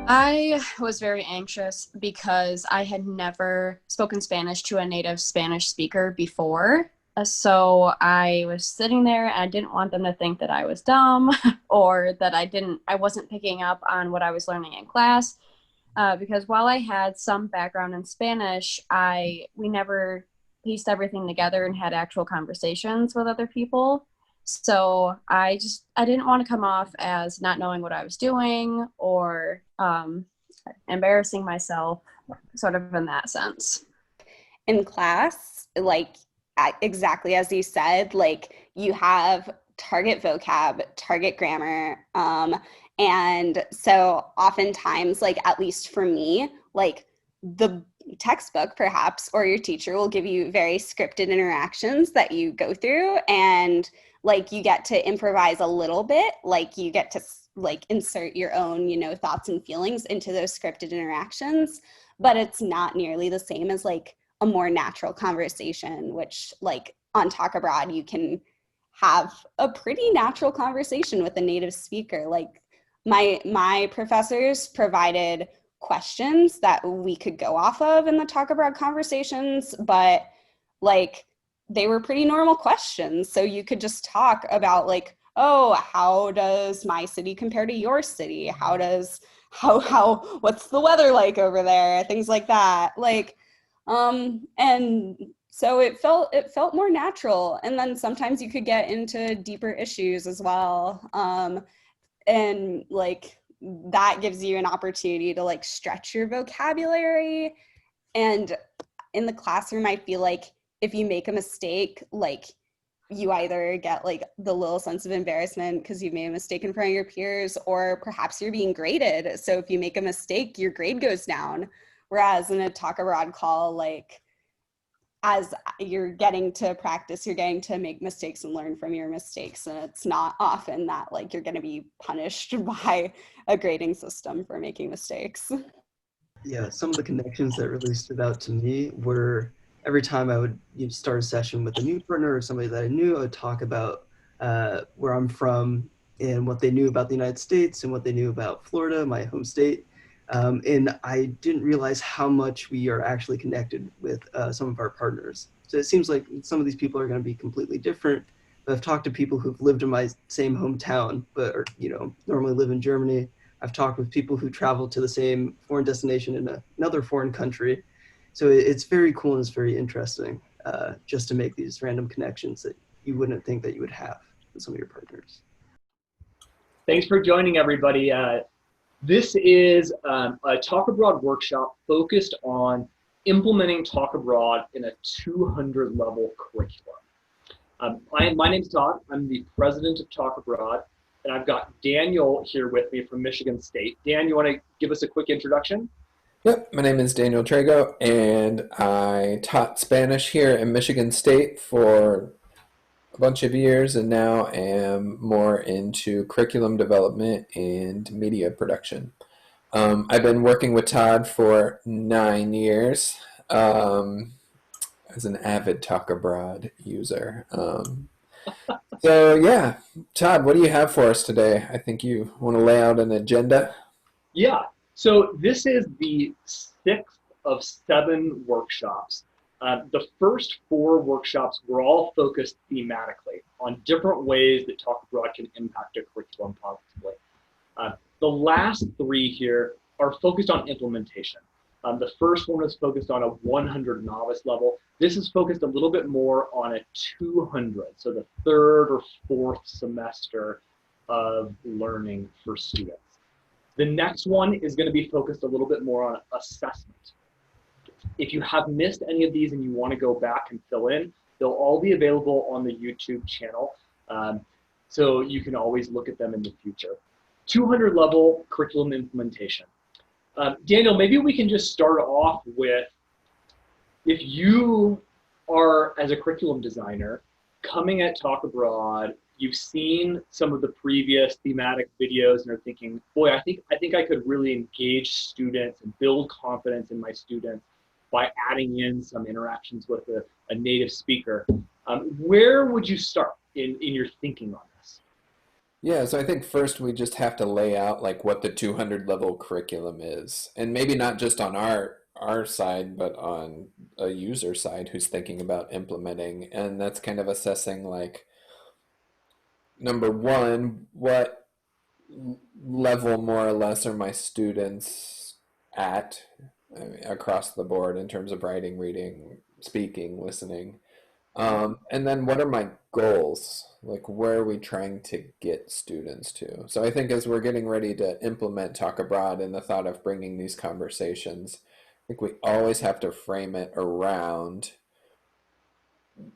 I was very anxious because I had never spoken Spanish to a native Spanish speaker before. So I was sitting there and I didn't want them to think that I was dumb or that I wasn't picking up on what I was learning in class. Because while I had some background in Spanish, we never pieced everything together and had actual conversations with other people. So I didn't want to come off as not knowing what I was doing or embarrassing myself, sort of in that sense. In class, like exactly as you said, like you have target vocab, target grammar. And so oftentimes, like at least for me, like the textbook perhaps or your teacher will give you very scripted interactions that you go through, and like you get to improvise a little bit, like you get to like insert your own, thoughts and feelings into those scripted interactions, but it's not nearly the same as like a more natural conversation, which like on Talk Abroad, you can have a pretty natural conversation with a native speaker. Like my professors provided questions that we could go off of in the Talk Abroad conversations, but like they were pretty normal questions. So you could just talk about like, oh, how does my city compare to your city? What's the weather like over there? Things like that. Like, and so it felt more natural. And then sometimes you could get into deeper issues as well. And like that gives you an opportunity to like stretch your vocabulary. And in the classroom, I feel like if you make a mistake, like you either get like the little sense of embarrassment because you've made a mistake in front of your peers, or perhaps you're being graded. So if you make a mistake, your grade goes down. Whereas in a Talk Abroad call, like as you're getting to practice, you're getting to make mistakes and learn from your mistakes. And it's not often that like you're going to be punished by a grading system for making mistakes. Yeah, some of the connections that really stood out to me were every time I would start a session with a new partner or somebody that I knew, I would talk about where I'm from and what they knew about the United States and what they knew about Florida, my home state. And I didn't realize how much we are actually connected with some of our partners. So it seems like some of these people are going to be completely different. But I've talked to people who've lived in my same hometown, but are, normally live in Germany. I've talked with people who travel to the same foreign destination in another foreign country. So it's very cool and it's very interesting just to make these random connections that you wouldn't think that you would have with some of your partners. Thanks for joining, everybody. This is a Talk Abroad workshop focused on implementing Talk Abroad in a 200 level curriculum. My name's Todd. I'm the president of Talk Abroad, and I've got Daniel here with me from Michigan State. Dan, you want to give us a quick introduction? Yep, my name is Daniel Trago, and I taught Spanish here in Michigan State for a bunch of years, and now am more into curriculum development and media production. I've been working with Todd for 9 years as an avid Talk Abroad user. So yeah, Todd, what do you have for us today? I think you want to lay out an agenda. Yeah, so this is the 6th of 7 workshops. The first 4 workshops were all focused thematically on different ways that Talk Abroad can impact a curriculum positively. The last 3 here are focused on implementation. The first one is focused on a 100 novice level. This is focused a little bit more on a 200, so the 3rd or 4th semester of learning for students. The next one is going to be focused a little bit more on assessment. If you have missed any of these and you want to go back and fill in, they'll all be available on the YouTube channel, so you can always look at them in the future. 200 level curriculum implementation. Daniel, maybe we can just start off with, if you are, as a curriculum designer, coming at Talk Abroad, you've seen some of the previous thematic videos and are thinking, boy, I think I could really engage students and build confidence in my students by adding in some interactions with a native speaker. Where would you start in your thinking on this? Yeah, so I think first we just have to lay out like what the 200 level curriculum is, and maybe not just on our side, but on a user side who's thinking about implementing, and that's kind of assessing like number one, what level more or less are my students at, I mean, across the board in terms of writing, reading, speaking, listening. And then what are my goals? Like, where are we trying to get students to? So I think as we're getting ready to implement Talk Abroad and the thought of bringing these conversations, I think we always have to frame it around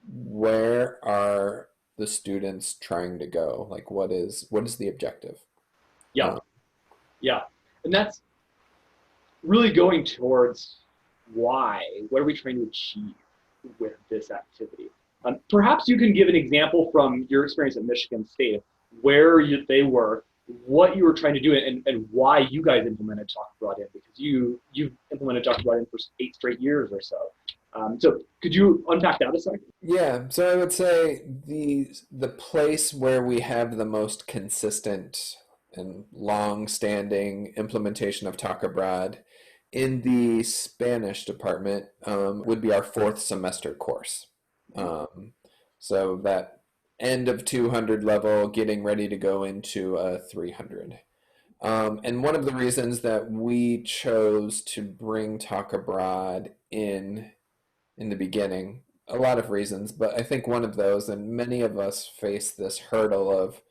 where are the students trying to go? Like, what is the objective? Yeah, Uh, yeah. And that's really going towards why. What are we trying to achieve with this activity? Perhaps you can give an example from your experience at Michigan State, where they were, what you were trying to do, and why you guys implemented Talk Abroad in, because you've implemented Talk Abroad in for 8 straight years or so. So could you unpack that a second? Yeah, so I would say the place where we have the most consistent and long-standing implementation of Talk Abroad in the Spanish department would be our fourth semester course. Um, so that end of 200 level, getting ready to go into a 300. And one of the reasons that we chose to bring Talk Abroad in the beginning, a lot of reasons, but I think one of those, and many of us face this hurdle of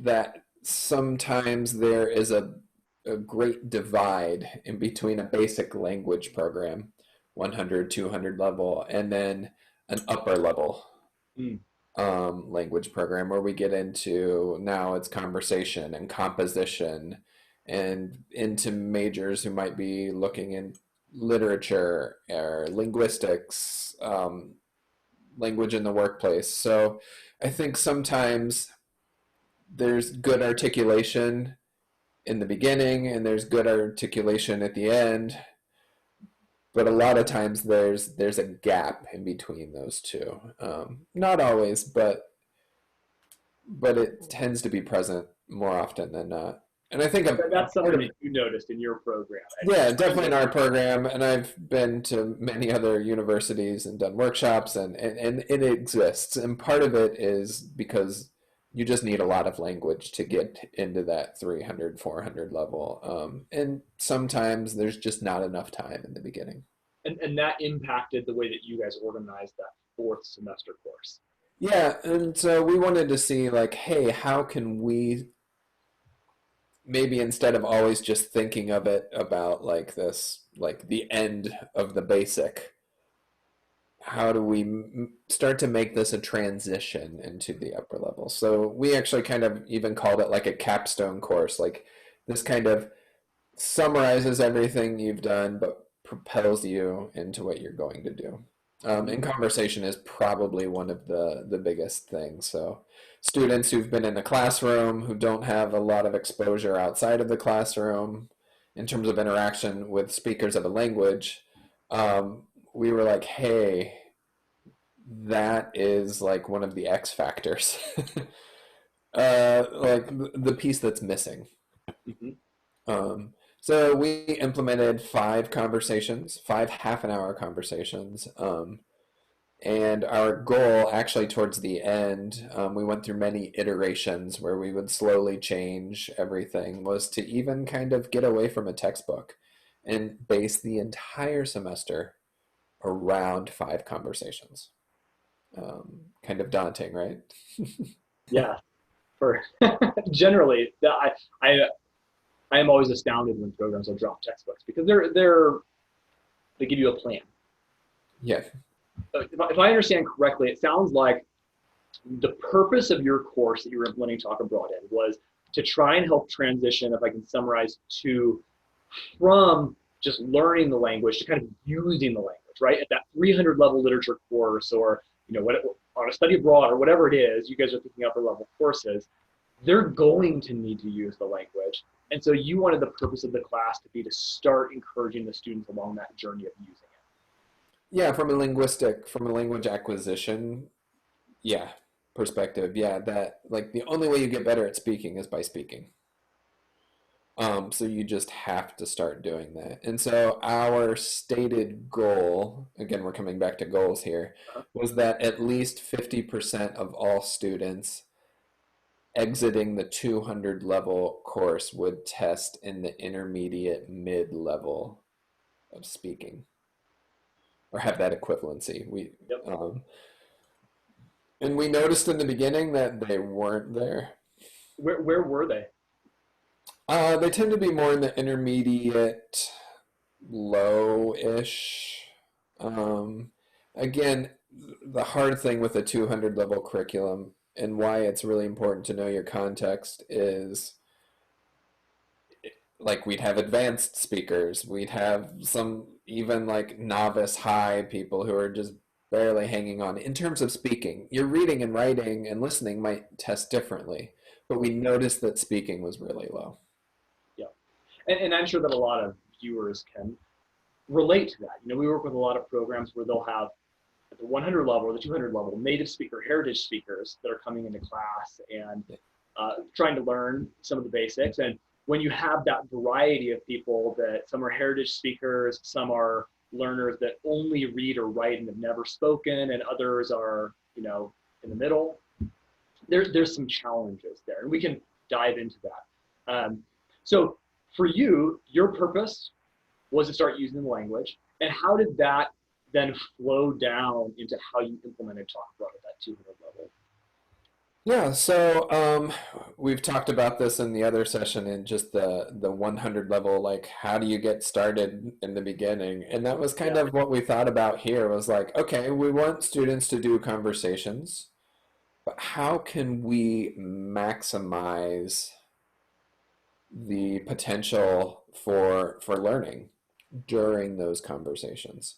that sometimes there is a great divide in between a basic language program, 100, 200 level, and then an upper level Mm. language program where we get into now it's conversation and composition and into majors who might be looking in literature or linguistics, language in the workplace. So I think sometimes there's good articulation in the beginning and there's good articulation at the end, but a lot of times there's a gap in between those two. Not always, but it tends to be present more often than not. And I think That's part something of, that you noticed in your program. yeah, definitely in our program, and I've been to many other universities and done workshops, and it exists. And part of it is because you just need a lot of language to get into that 300, 400 level. And sometimes there's just not enough time in the beginning. And that impacted the way that you guys organized that fourth semester course. Yeah, and so we wanted to see like, hey, how can we maybe instead of always just thinking of it about like this, like the end of the basic, how do we start to make this a transition into the upper level? So we actually kind of even called it like a capstone course, like this kind of summarizes everything you've done, but propels you into what you're going to do. And conversation is probably one of the biggest things. So students who've been in a classroom who don't have a lot of exposure outside of the classroom in terms of interaction with speakers of a language, we were like, hey, that is like one of the X factors, like the piece that's missing. Mm-hmm. So we implemented 5 conversations, 5 half-an-hour conversations. And our goal, actually, towards the end, we went through many iterations where we would slowly change everything, was to even kind of get away from a textbook and base the entire semester around 5 conversations. Kind of daunting, right? Yeah, for generally, I am always astounded when programs will drop textbooks because they give you a plan. Yeah. If I understand correctly, it sounds like the purpose of your course that you were implementing Talk Abroad in was to try and help transition, if I can summarize, from just learning the language to kind of using the language, right? At that 300 level literature course, or on a study abroad, or whatever it is, you guys are thinking upper level courses, they're going to need to use the language. And so you wanted the purpose of the class to be to start encouraging the students along that journey of using it. Yeah, from a language acquisition, yeah. perspective, yeah, that like the only way you get better at speaking is by speaking. So you just have to start doing that. And so our stated goal, again, we're coming back to goals here, was that at least 50% of all students exiting the 200 level course would test in the intermediate mid-level of speaking, or have that equivalency. And we noticed in the beginning that they weren't there. Where were they? They tend to be more in the intermediate, low-ish. Again, the hard thing with a 200 level curriculum and why it's really important to know your context is like we'd have advanced speakers, we'd have some even like novice high people who are just barely hanging on. In terms of speaking, your reading and writing and listening might test differently, but we noticed that speaking was really low. Yeah, and I'm sure that a lot of viewers can relate to that. You know, we work with a lot of programs where they'll have at the 100 level or the 200 level native speaker, heritage speakers that are coming into class and trying to learn some of the basics. And when you have that variety of people, that some are heritage speakers, some are learners that only read or write and have never spoken, and others are, you know, in the middle, there's some challenges there, and we can dive into that. So for you, your purpose was to start using the language, and how did that then flow down into how you implemented TalkAbroad at that 200 level? Yeah, so we've talked about this in the other session in just the 100 level, like how do you get started in the beginning? And that was kind of what we thought about here was like, okay, we want students to do conversations, but how can we maximize the potential for learning during those conversations?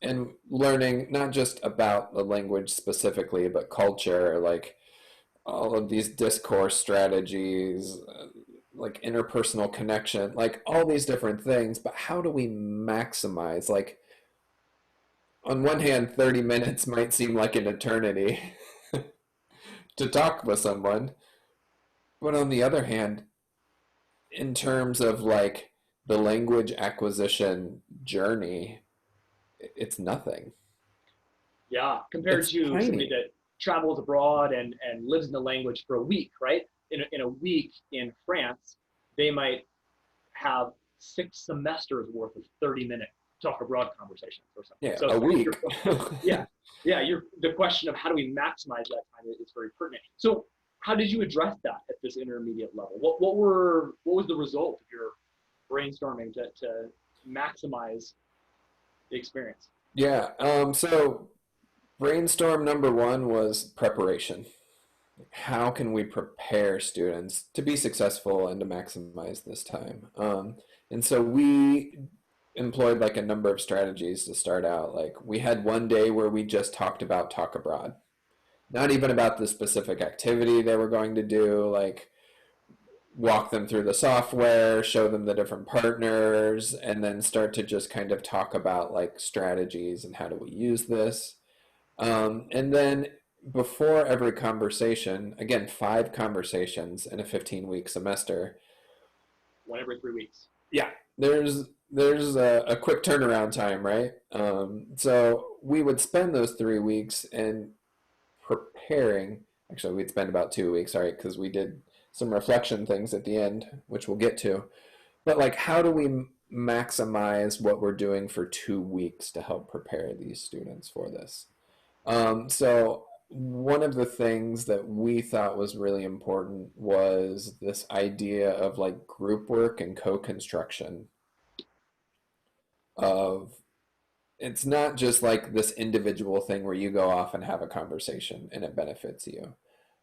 And learning not just about the language specifically, but culture, like all of these discourse strategies, like interpersonal connection, like all these different things. But how do we maximize? Like, on one hand, 30 minutes might seem like an eternity to talk with someone. But on the other hand, in terms of like the language acquisition journey, it's nothing. Yeah, compared It's to tiny. somebody that travels abroad and lives in the language for a week, right? In a week in France, they might have 6 semesters worth of 30-minute TalkAbroad conversations or something. Yeah, So a week. The question of how do we maximize that time is very pertinent. So how did you address that at this intermediate level? What was the result of your brainstorming to maximize the experience? Yeah, so brainstorm number one was preparation. How can we prepare students to be successful and to maximize this time? And so we employed like a number of strategies to start out. Like we had one day where we just talked about Talk Abroad, not even about the specific activity they were going to do, like walk them through the software, show them the different partners, and then start to just kind of talk about like strategies and how do we use this. And then before every conversation, again, 5 conversations in a 15-week semester. One every 3 weeks. Yeah, there's a quick turnaround time, right? So we would spend those 3 weeks in preparing. Actually, we'd spend about 2 weeks, all right, because we did some reflection things at the end, which we'll get to. But like, how do we maximize what we're doing for 2 weeks to help prepare these students for this? So one of the things that we thought was really important was this idea of like group work and co-construction of it's not just like this individual thing where you go off and have a conversation and it benefits you.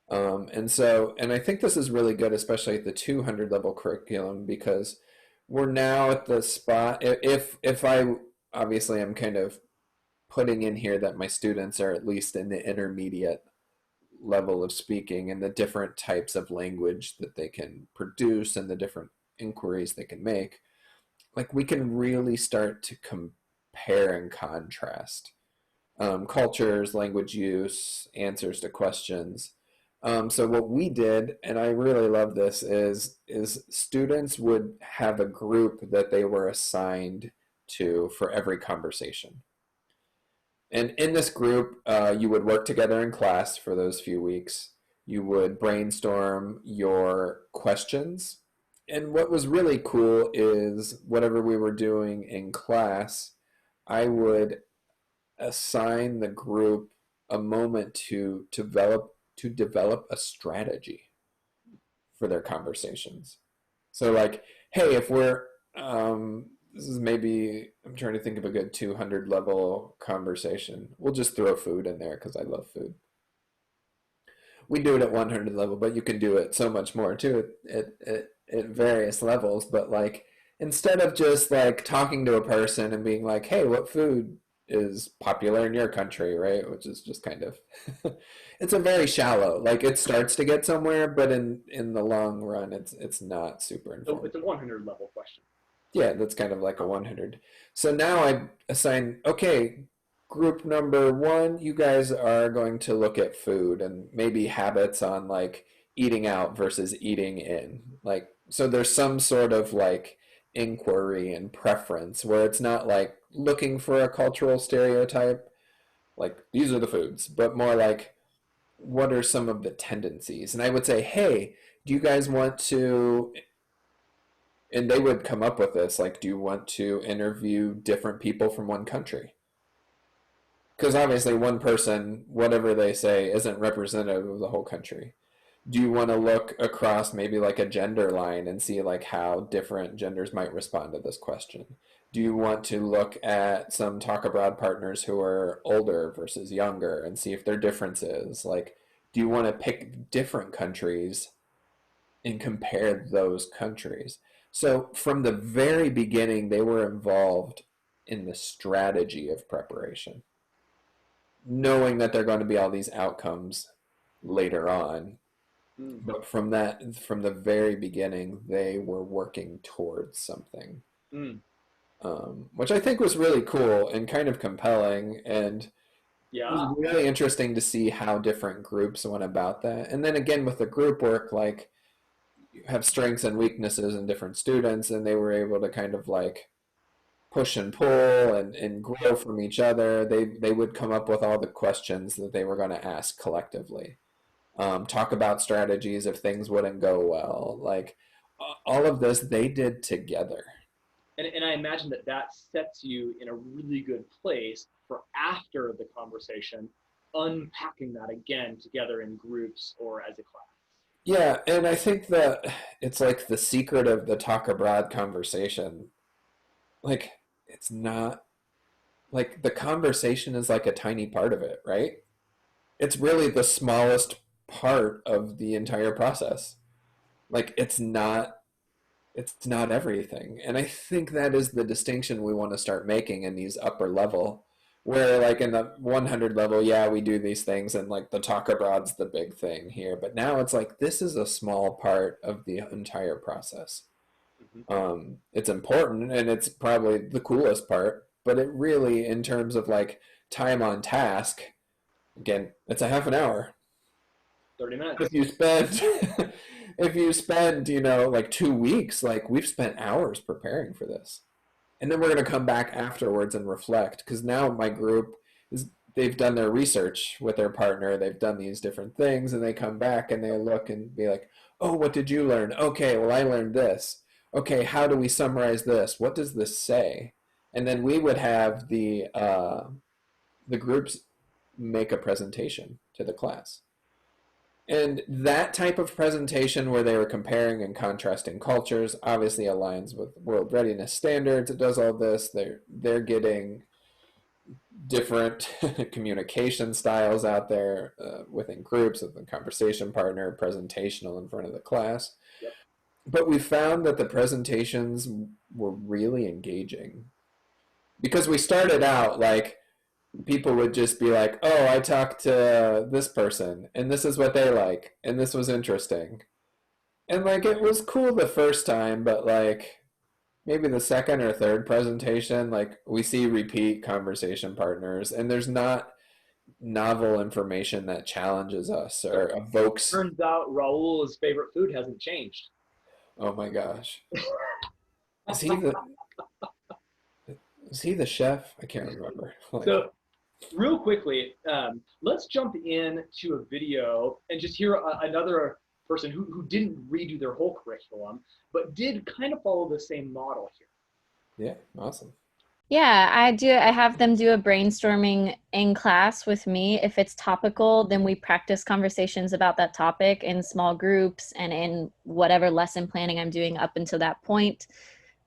And I think this is really good, especially at the 200 level curriculum, because we're now at the spot, if I obviously am kind of putting in here that my students are at least in the intermediate level of speaking and the different types of language that they can produce and the different inquiries they can make, like we can really start to compare and contrast cultures, language use, answers to questions. So what we did, and I really love this, is students would have a group that they were assigned to for every conversation. And in this group, you would work together in class for those few weeks. You would brainstorm your questions. And what was really cool is whatever we were doing in class, I would assign the group a moment to develop a strategy for their conversations. So like, hey, if we're this is maybe, I'm trying to think of a good 200 level conversation. We'll just throw food in there because I love food. We do it at 100 level, but you can do it so much more too at various levels. But like, instead of just like talking to a person and being like, hey, what food is popular in your country, right? Which is just kind of, it's a very shallow, like it starts to get somewhere, but in the long run, it's not super informative. So it's a 100 level question. Yeah, that's kind of like a 100. So now I assign, okay, group number 1, you guys are going to look at food and maybe habits on like eating out versus eating in. Like, so there's some sort of like inquiry and preference where it's not like looking for a cultural stereotype, like these are the foods, but more like what are some of the tendencies? And I would say, hey, do you guys want to, and they would come up with this, like, do you want to interview different people from one country? Because obviously one person, whatever they say, isn't representative of the whole country. Do you want to look across maybe like a gender line and see like how different genders might respond to this question? Do you want to look at some TalkAbroad partners who are older versus younger and see if there are differences? Like, do you want to pick different countries and compare those countries? So from the very beginning, they were involved in the strategy of preparation, knowing that there are going to be all these outcomes later on. But from the very beginning, they were working towards something, which I think was really cool and kind of compelling. And yeah, it was really interesting to see how different groups went about that. And then again, with the group work, like, you have strengths and weaknesses in different students, and they were able to kind of like push and pull and grow from each other. They would come up with all the questions that they were going to ask collectively. Talk about strategies if things wouldn't go well. Like, all of this they did together. And I imagine that sets you in a really good place for after the conversation, unpacking that again together in groups or as a class. Yeah, and I think that it's like the secret of the TalkAbroad conversation. Like, it's not, like, the conversation is like a tiny part of it, right? It's really the smallest part of the entire process. Like, it's not everything. And I think that is the distinction we want to start making in these upper level, where like in the 100 level, yeah, we do these things and like the TalkAbroad's the big thing here. But now it's like, this is a small part of the entire process. It's important and it's probably the coolest part, but it really, in terms of like time on task, again, it's a half an hour. 30 minutes. If you spend, like 2 weeks, like we've spent hours preparing for this. And then we're going to come back afterwards and reflect, because now my group they've done their research with their partner, they've done these different things, and they come back and they look and be like, oh, what did you learn? Okay, well, I learned this. Okay, how do we summarize this? What does this say? And then we would have the groups make a presentation to the class. And that type of presentation where they were comparing and contrasting cultures obviously aligns with world readiness standards. It does all this. They're getting different communication styles out there within groups, with a conversation partner, presentational in front of the class. Yep. But we found that the presentations were really engaging, because we started out like, people would just be like, oh, I talked to this person and this is what they like and this was interesting. And like, it was cool the first time, but like maybe the second or third presentation, like we see repeat conversation partners, and there's not novel information that challenges us or evokes. Turns out Raul's favorite food hasn't changed. Oh my gosh, is he the chef? I can't remember. Like, So real quickly, let's jump into a video and just hear another person who didn't redo their whole curriculum, but did kind of follow the same model here. yeah, awesome. Yeah, I do. I have them do a brainstorming in class with me. If it's topical, then we practice conversations about that topic in small groups and in whatever lesson planning I'm doing up until that point.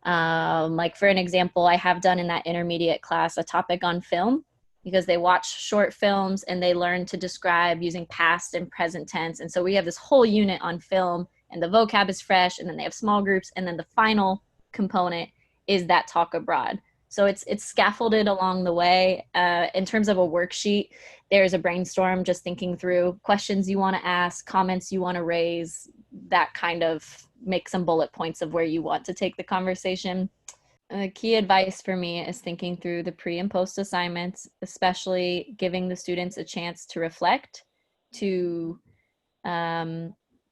Like for an example, I have done in that intermediate class a topic on film, because they watch short films and they learn to describe using past and present tense. And so we have this whole unit on film, and the vocab is fresh, and then they have small groups, and then the final component is that talk abroad. So it's scaffolded along the way. In terms of a worksheet, there's a brainstorm, just thinking through questions you want to ask, comments you want to raise, that kind of make some bullet points of where you want to take the conversation. Key advice for me is thinking through the pre and post assignments, especially giving the students a chance to reflect, to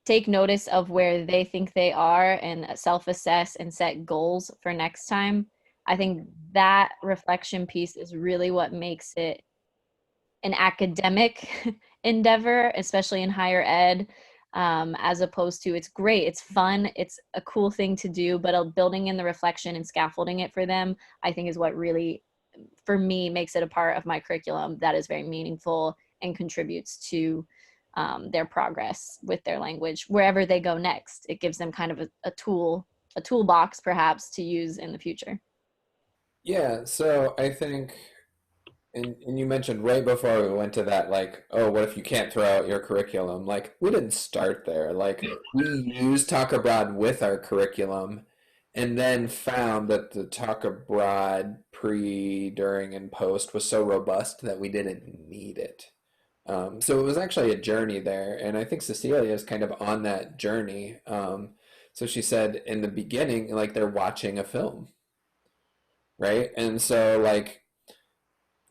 take notice of where they think they are and self-assess and set goals for next time. I think that reflection piece is really what makes it an academic endeavor, especially in higher ed, as opposed to, it's great, it's fun, it's a cool thing to do, but building in the reflection and scaffolding it for them, I think is what really, for me, makes it a part of my curriculum that is very meaningful and contributes to their progress with their language wherever they go next. It gives them kind of a toolbox perhaps to use in the future. Yeah, so I think, and you mentioned right before we went to that, like, oh, what if you can't throw out your curriculum? Like, we didn't start there. Like, we used Talk Abroad with our curriculum and then found that the Talk Abroad pre, during, and post was so robust that we didn't need it. So it was actually a journey there, and I think Cecilia is kind of on that journey. So she said in the beginning, like, they're watching a film, right? And so, like,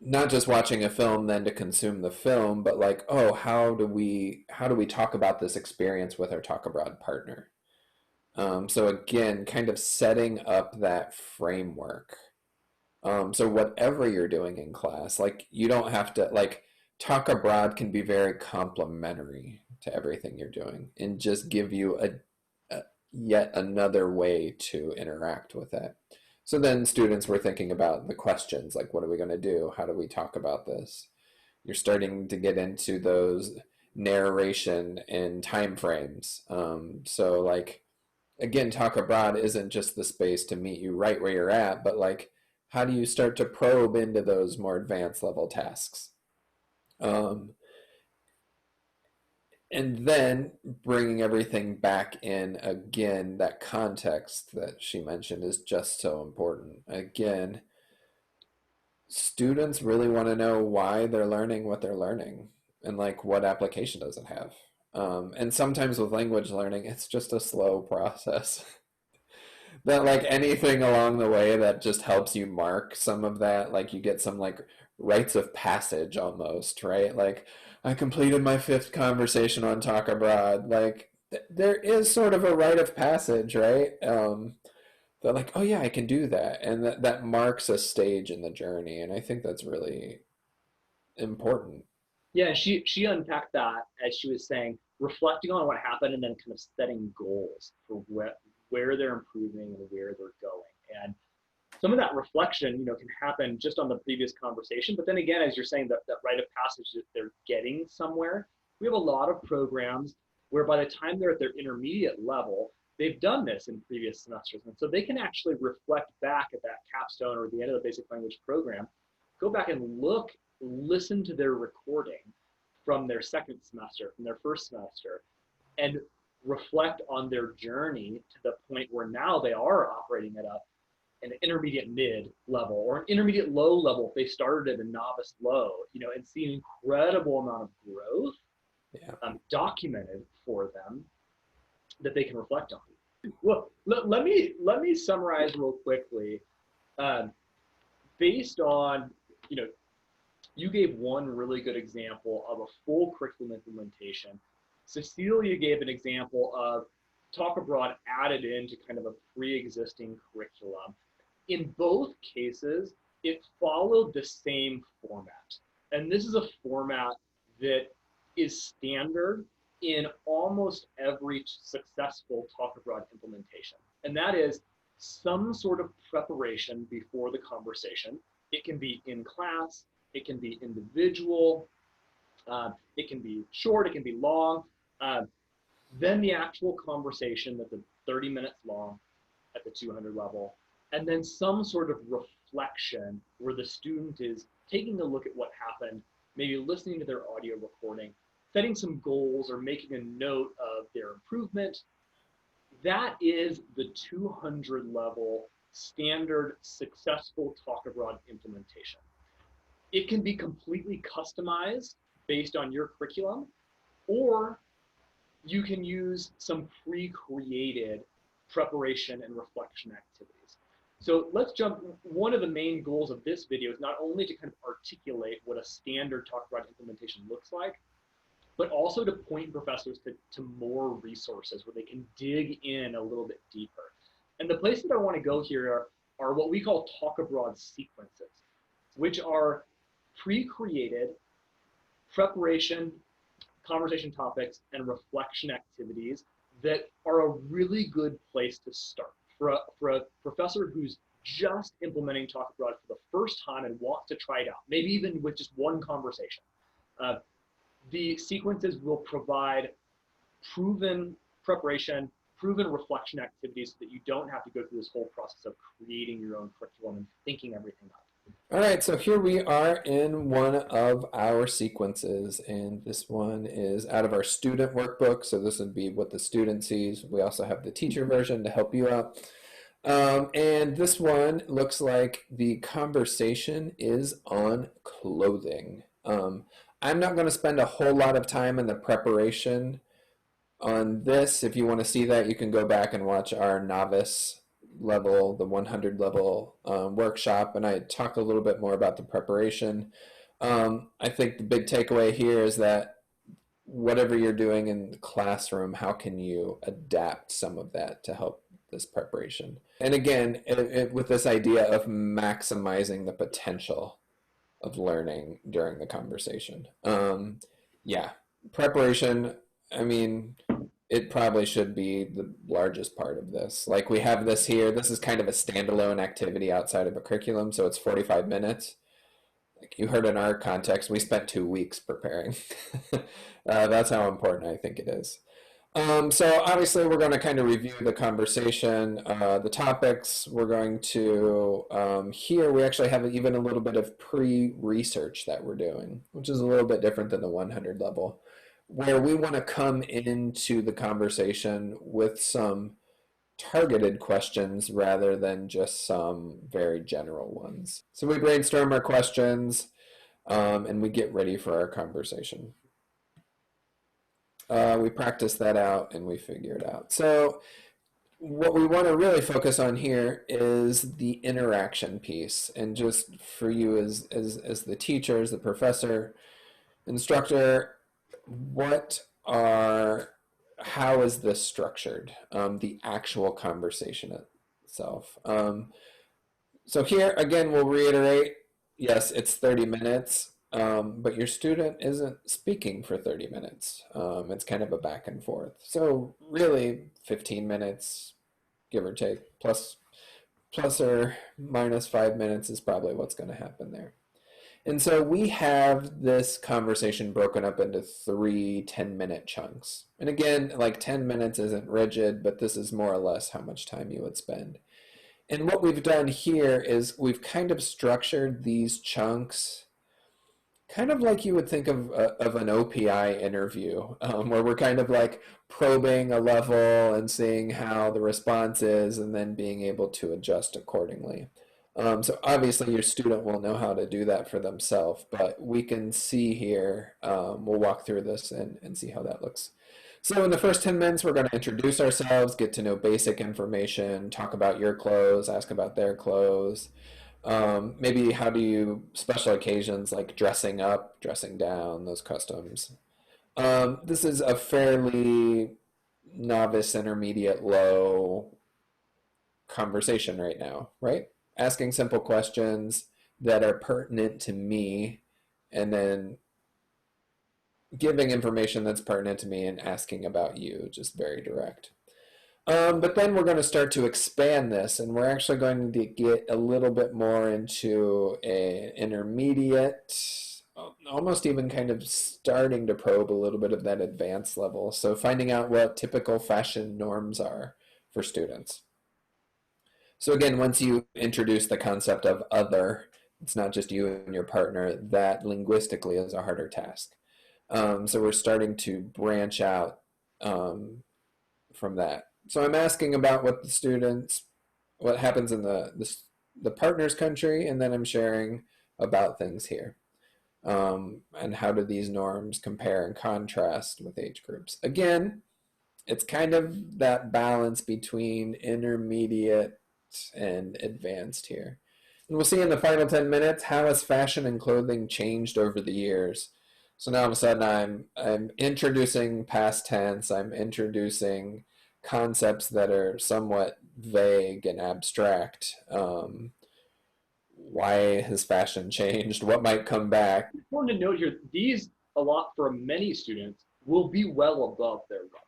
not just watching a film then to consume the film, but like, oh, how do we talk about this experience with our Talk Abroad partner? So again, kind of setting up that framework. So whatever you're doing in class, like, you don't have to, like, Talk Abroad can be very complementary to everything you're doing and just give you a yet another way to interact with it. So then students were thinking about the questions, like, what are we going to do? How do we talk about this? You're starting to get into those narration and time frames. So, like, again, Talk Abroad isn't just the space to meet you right where you're at, but, like, how do you start to probe into those more advanced level tasks? And then bringing everything back in again, that context that she mentioned is just so important. Again, students really want to know why they're learning what they're learning and, like, what application does it have. And sometimes with language learning, it's just a slow process. That, like, anything along the way that just helps you mark some of that, like, you get some, like, rites of passage almost, right? Like, I completed my 5th conversation on Talk Abroad. Like, there is sort of a rite of passage, right? They're like, oh yeah, I can do that, and that marks a stage in the journey, and I think that's really important. Yeah, she unpacked that as she was saying, reflecting on what happened and then kind of setting goals for where they're improving and where they're going. And some of that reflection, can happen just on the previous conversation. But then again, as you're saying, that rite of passage, that they're getting somewhere. We have a lot of programs where by the time they're at their intermediate level, they've done this in previous semesters. And so they can actually reflect back at that capstone or the end of the basic language program, go back and listen to their recording from their second semester, from their first semester, and reflect on their journey to the point where now they are operating at an intermediate mid level or an intermediate low level if they started at a novice low, and see an incredible amount of growth documented for them that they can reflect on. Well, let me summarize real quickly. Um, Based on, you know, you gave one really good example of a full curriculum implementation. Cecilia gave an example of Talk Abroad added into kind of a pre-existing curriculum. In both cases, it followed the same format. And this is a format that is standard in almost every successful Talk Abroad implementation. And that is some sort of preparation before the conversation. It can be in class, it can be individual, it can be short, it can be long. Then the actual conversation that's 30 minutes long at the 200 level, and then some sort of reflection where the student is taking a look at what happened, maybe listening to their audio recording, setting some goals or making a note of their improvement. That is the 200 level standard successful Talk Abroad implementation. It can be completely customized based on your curriculum, or you can use some pre-created preparation and reflection activities. So let's jump. One of the main goals of this video is not only to kind of articulate what a standard Talk Abroad implementation looks like, but also to point professors to more resources where they can dig in a little bit deeper. And the place that I want to go here are what we call Talk Abroad sequences, which are pre-created preparation, conversation topics, and reflection activities that are a really good place to start. For a professor who's just implementing Talk Abroad for the first time and wants to try it out, maybe even with just one conversation, the sequences will provide proven preparation, proven reflection activities so that you don't have to go through this whole process of creating your own curriculum and thinking everything up. All right, so here we are in one of our sequences, and this one is out of our student workbook, so this would be what the student sees. We also have the teacher version to help you out. And this one looks like the conversation is on clothing. I'm not going to spend a whole lot of time in the preparation on this. If you want to see that, you can go back and watch our novice level, the 100 level workshop, and I talked a little bit more about the preparation. I think the big takeaway here is that whatever you're doing in the classroom, how can you adapt some of that to help this preparation? And again, with this idea of maximizing the potential of learning during the conversation. Yeah, preparation, I mean, it probably should be the largest part of this. Like we have this here, this is kind of a standalone activity outside of a curriculum, so it's 45 minutes. Like you heard in our context, we spent 2 weeks preparing. That's how important I think it is. So obviously we're going to kind of review the conversation, the topics. We're going to, here we actually have even a little bit of pre-research that we're doing, which is a little bit different than the 100 level, where we want to come into the conversation with some targeted questions rather than just some very general ones. So we brainstorm our questions and we get ready for our conversation. We practice that out and we figure it out. So what we want to really focus on here is the interaction piece. And just for you as the teacher, as the professor, instructor, how is this structured? The actual conversation itself. So here, again, we'll reiterate, yes, it's 30 minutes. But your student isn't speaking for 30 minutes. It's kind of a back and forth. So really 15 minutes, give or take, plus or minus 5 minutes is probably what's going to happen there. And so we have this conversation broken up into 3 10-minute chunks. And again, like 10 minutes isn't rigid, but this is more or less how much time you would spend. And what we've done here is we've kind of structured these chunks kind of like you would think of an OPI interview, where we're kind of like probing a level and seeing how the response is and then being able to adjust accordingly. So obviously your student will know how to do that for themselves, but we can see here, we'll walk through this and see how that looks. So in the first 10 minutes, we're going to introduce ourselves, get to know basic information, talk about your clothes, ask about their clothes. Maybe how do you, special occasions like dressing up, dressing down, those customs. This is a fairly novice, intermediate, low conversation right now, right? Asking simple questions that are pertinent to me, and then giving information that's pertinent to me and asking about you, just very direct. But then we're going to start to expand this, and we're actually going to get a little bit more into an intermediate, almost even kind of starting to probe a little bit of that advanced level. So finding out what typical fashion norms are for students. So again, once you introduce the concept of other, it's not just you and your partner, that linguistically is a harder task. So we're starting to branch out from that. So I'm asking about what the students, what happens in the partner's country, and then I'm sharing about things here. And how do these norms compare and contrast with age groups? Again, it's kind of that balance between intermediate and advanced here. And we'll see in the final 10 minutes how has fashion and clothing changed over the years. So now all of a sudden I'm introducing past tense, I'm introducing concepts that are somewhat vague and abstract. Why has fashion changed? What might come back? Important to note here, these, a lot for many students, will be well above their level.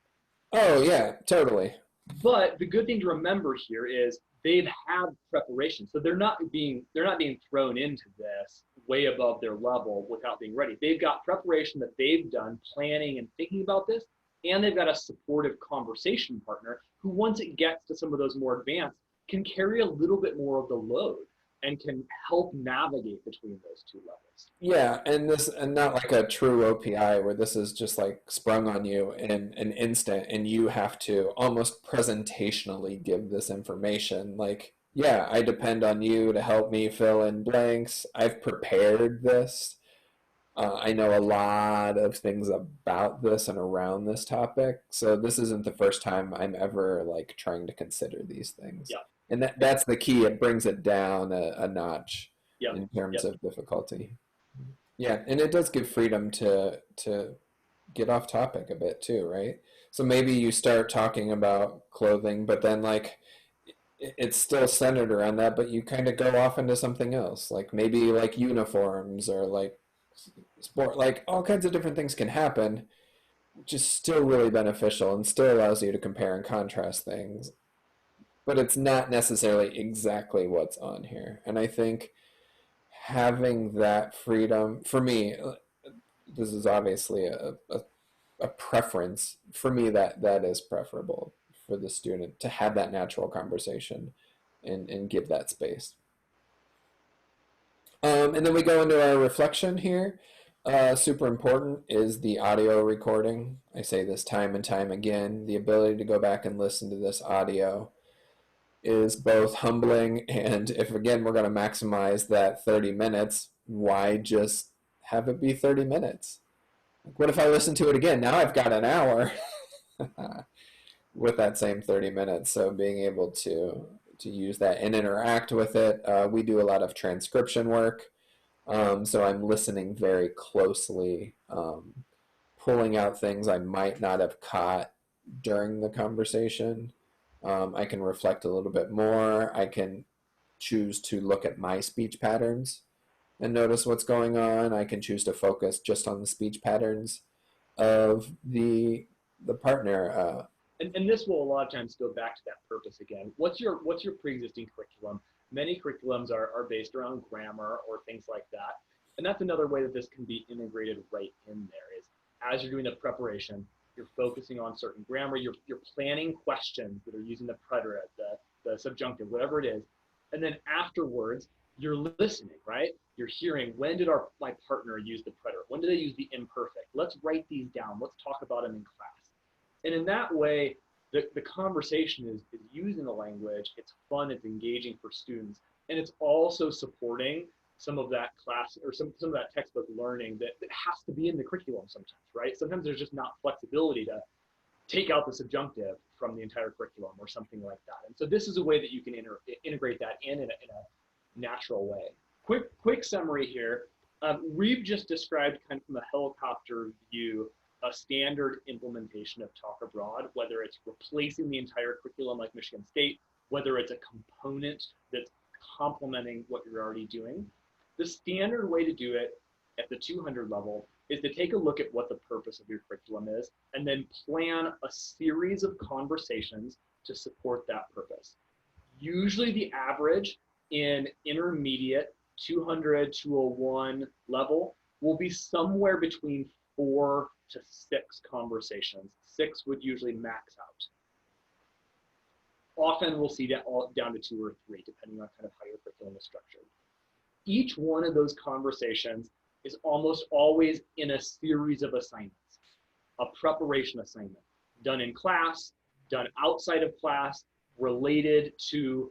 Oh yeah, totally. But the good thing to remember here is they've had preparation, so they're not being thrown into this way above their level without being ready. They've got preparation that they've done, planning and thinking about this, and they've got a supportive conversation partner who, once it gets to some of those more advanced, can carry a little bit more of the load and can help navigate between those two levels. Yeah, and not like a true OPI where this is just like sprung on you in an instant and you have to almost presentationally give this information. Like, yeah, I depend on you to help me fill in blanks. I've prepared this. I know a lot of things about this and around this topic, so this isn't the first time I'm ever like trying to consider these things. Yeah. And that's the key. It brings it down a notch in terms of difficulty. Yeah, and it does give freedom to get off topic a bit too, right? So maybe you start talking about clothing, but then like it's still centered around that, but you kind of go off into something else, like maybe like uniforms or like sport, like all kinds of different things can happen, which is still really beneficial and still allows you to compare and contrast things. But it's not necessarily exactly what's on here. And I think having that freedom, for me, this is obviously a preference. For me, that is preferable for the student to have that natural conversation and give that space. And then we go into our reflection here. Super important is the audio recording. I say this time and time again. The ability to go back and listen to this audio is both humbling, and if again we're going to maximize that 30 minutes, why just have it be 30 minutes? Like, what if I listen to it again? Now I've got an hour with that same 30 minutes. So being able to use that and interact with it. We do a lot of transcription work, so I'm listening very closely, pulling out things I might not have caught during the conversation. I can reflect a little bit more. I can choose to look at my speech patterns and notice what's going on. I can choose to focus just on the speech patterns of the partner. And this will a lot of times go back to that purpose again. What's your pre-existing curriculum? Many curriculums are based around grammar or things like that. And that's another way that this can be integrated right in there is as you're doing the preparation, you're focusing on certain grammar, you're planning questions that are using the preterite, the subjunctive, whatever it is. And then afterwards, you're listening, right? You're hearing, when did my partner use the preterite? When did they use the imperfect? Let's write these down. Let's talk about them in class. And in that way, the conversation is using the language. It's fun, it's engaging for students, and it's also supporting some of that class or some of that textbook learning that has to be in the curriculum sometimes, right? Sometimes there's just not flexibility to take out the subjunctive from the entire curriculum or something like that. And so this is a way that you can integrate that in a natural way. Quick summary here. We've just described kind of from a helicopter view a standard implementation of TalkAbroad, whether it's replacing the entire curriculum like Michigan State, whether it's a component that's complementing what you're already doing. The standard way to do it at the 200 level is to take a look at what the purpose of your curriculum is and then plan a series of conversations to support that purpose. Usually the average in intermediate 200, 201 level will be somewhere between 4 to 6 conversations. 6 would usually max out. Often we'll see that all down to 2 or 3, depending on kind of how your curriculum is structured. Each one of those conversations is almost always in a series of assignments, a preparation assignment, done in class, done outside of class, related to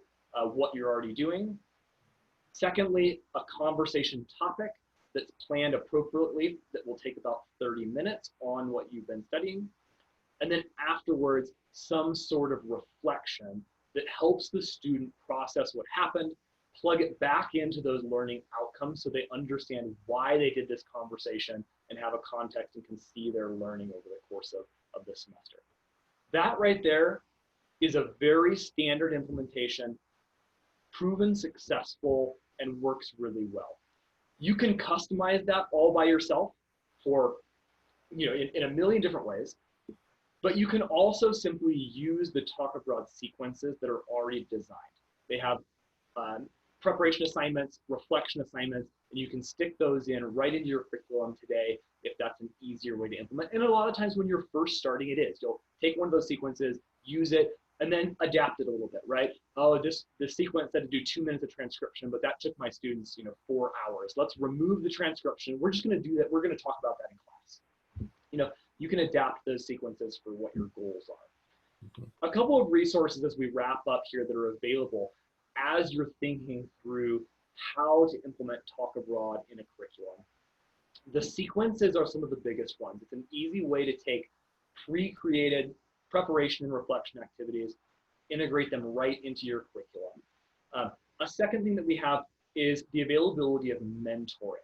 what you're already doing. Secondly, a conversation topic that's planned appropriately that will take about 30 minutes on what you've been studying. And then afterwards, some sort of reflection that helps the student process what happened, plug it back into those learning outcomes so they understand why they did this conversation and have a context and can see their learning over the course of the semester. That right there is a very standard implementation, proven successful, and works really well. You can customize that all by yourself for, in a million different ways, but you can also simply use the TalkAbroad sequences that are already designed. They have preparation assignments, reflection assignments, and you can stick those in right into your curriculum today if that's an easier way to implement. And a lot of times when you're first starting, it is. You'll take one of those sequences, use it, and then adapt it a little bit, right? Oh, this sequence said to do 2 minutes of transcription, but that took my students, 4 hours. Let's remove the transcription. We're just going to do that. We're going to talk about that in class. You can adapt those sequences for what your goals are. A couple of resources as we wrap up here that are available as you're thinking through how to implement TalkAbroad in a curriculum. The sequences are some of the biggest ones. It's an easy way to take pre-created preparation and reflection activities, integrate them right into your curriculum. A second thing that we have is the availability of mentoring.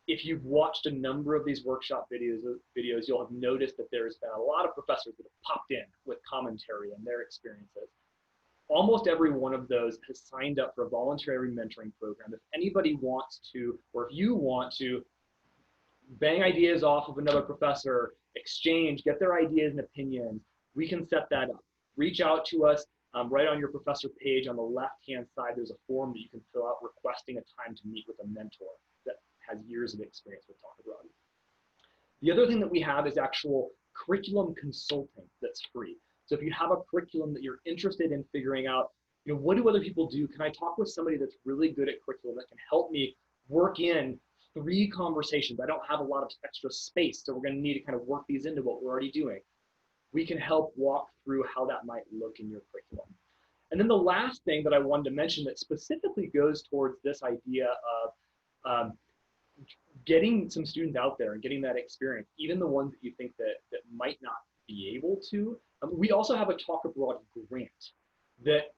If you've watched a number of these workshop videos, you'll have noticed that there's been a lot of professors that have popped in with commentary and their experiences. Almost every one of those has signed up for a voluntary mentoring program. If anybody wants to, or if you want to bang ideas off of another professor, exchange, get their ideas and opinions, we can set that up. Reach out to us right on your professor page on the left-hand side. There's a form that you can fill out requesting a time to meet with a mentor that has years of experience with TalkAbroad. The other thing that we have is actual curriculum consulting that's free. So if you have a curriculum that you're interested in figuring out, what do other people do? Can I talk with somebody that's really good at curriculum that can help me work in 3 conversations? I don't have a lot of extra space, so we're going to need to kind of work these into what we're already doing. We can help walk through how that might look in your curriculum. And then the last thing that I wanted to mention that specifically goes towards this idea of getting some students out there and getting that experience, even the ones that you think that might not be able to. We also have a TalkAbroad grant that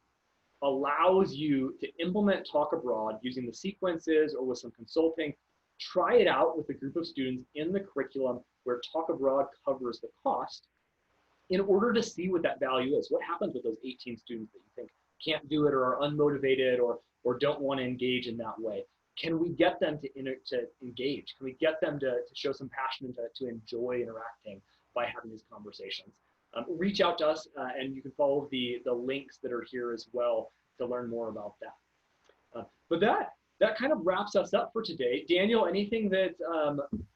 allows you to implement TalkAbroad using the sequences or with some consulting. Try it out with a group of students in the curriculum where TalkAbroad covers the cost in order to see what that value is. What happens with those 18 students that you think can't do it or are unmotivated or don't want to engage in that way? Can we get them to engage? Can we get them to show some passion and to enjoy interacting by having these conversations? Reach out to us and you can follow the links that are here as well to learn more about that. But that kind of wraps us up for today. Daniel, anything that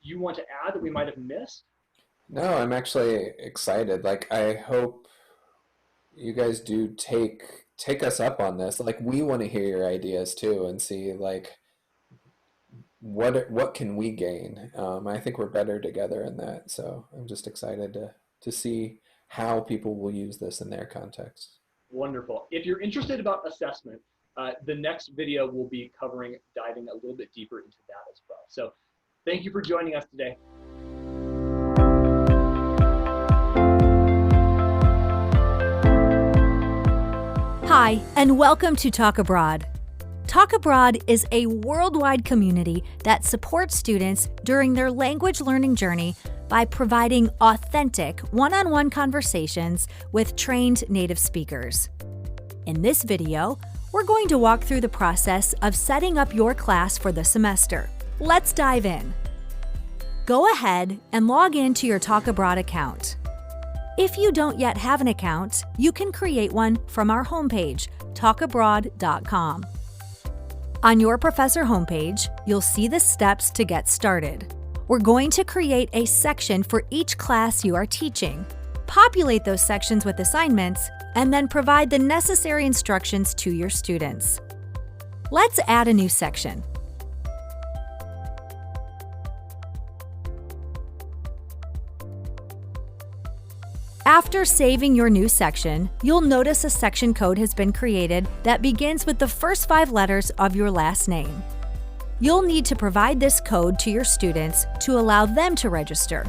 you want to add that we might have missed? No, I'm actually excited. I hope you guys do take us up on this. We want to hear your ideas too and see what can we gain. I think we're better together in that. So I'm just excited to see how people will use this in their context. Wonderful. If you're interested about assessment, the next video will be diving a little bit deeper into that as well. So thank you for joining us today. Hi, and welcome to TalkAbroad. TalkAbroad is a worldwide community that supports students during their language learning journey by providing authentic one-on-one conversations with trained native speakers. In this video, we're going to walk through the process of setting up your class for the semester. Let's dive in. Go ahead and log in to your TalkAbroad account. If you don't yet have an account, you can create one from our homepage, talkabroad.com. On your professor homepage, you'll see the steps to get started. We're going to create a section for each class you are teaching, populate those sections with assignments, and then provide the necessary instructions to your students. Let's add a new section. After saving your new section, you'll notice a section code has been created that begins with the first 5 letters of your last name. You'll need to provide this code to your students to allow them to register.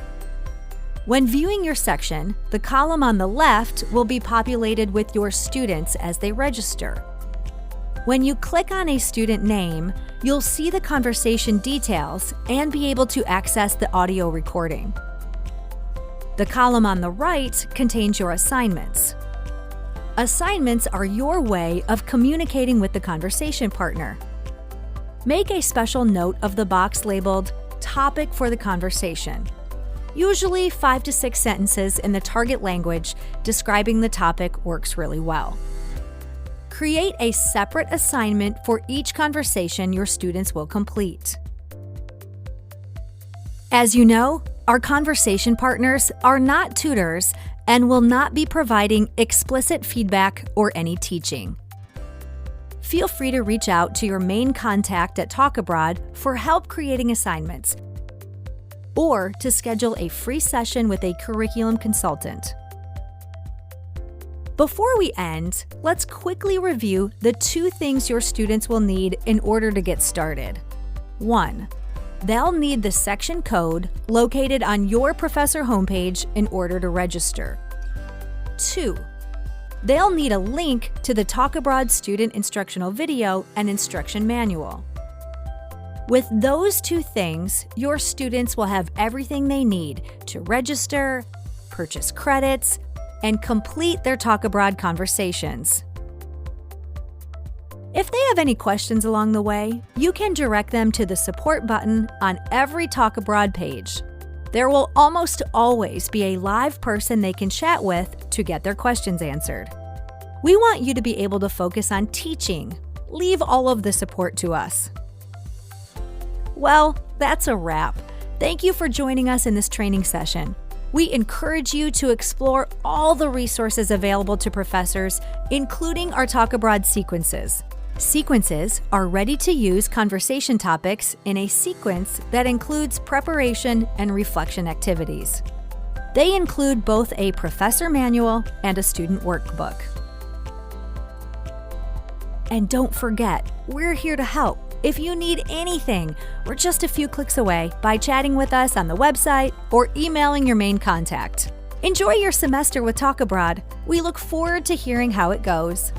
When viewing your section, the column on the left will be populated with your students as they register. When you click on a student name, you'll see the conversation details and be able to access the audio recording. The column on the right contains your assignments. Assignments are your way of communicating with the conversation partner. Make a special note of the box labeled Topic for the Conversation. Usually 5 to 6 sentences in the target language describing the topic works really well. Create a separate assignment for each conversation your students will complete. As you know, our conversation partners are not tutors and will not be providing explicit feedback or any teaching. Feel free to reach out to your main contact at TalkAbroad for help creating assignments or to schedule a free session with a curriculum consultant. Before we end, let's quickly review the 2 things your students will need in order to get started. 1. They'll need the section code located on your professor homepage in order to register. 2. They'll need a link to the TalkAbroad student instructional video and instruction manual. With those 2 things, your students will have everything they need to register, purchase credits, and complete their TalkAbroad conversations. If they have any questions along the way, you can direct them to the support button on every TalkAbroad page. There will almost always be a live person they can chat with to get their questions answered. We want you to be able to focus on teaching. Leave all of the support to us. Well, that's a wrap. Thank you for joining us in this training session. We encourage you to explore all the resources available to professors, including our TalkAbroad sequences. Sequences are ready-to-use conversation topics in a sequence that includes preparation and reflection activities. They include both a professor manual and a student workbook. And don't forget, we're here to help. If you need anything, we're just a few clicks away by chatting with us on the website or emailing your main contact. Enjoy your semester with TalkAbroad. We look forward to hearing how it goes.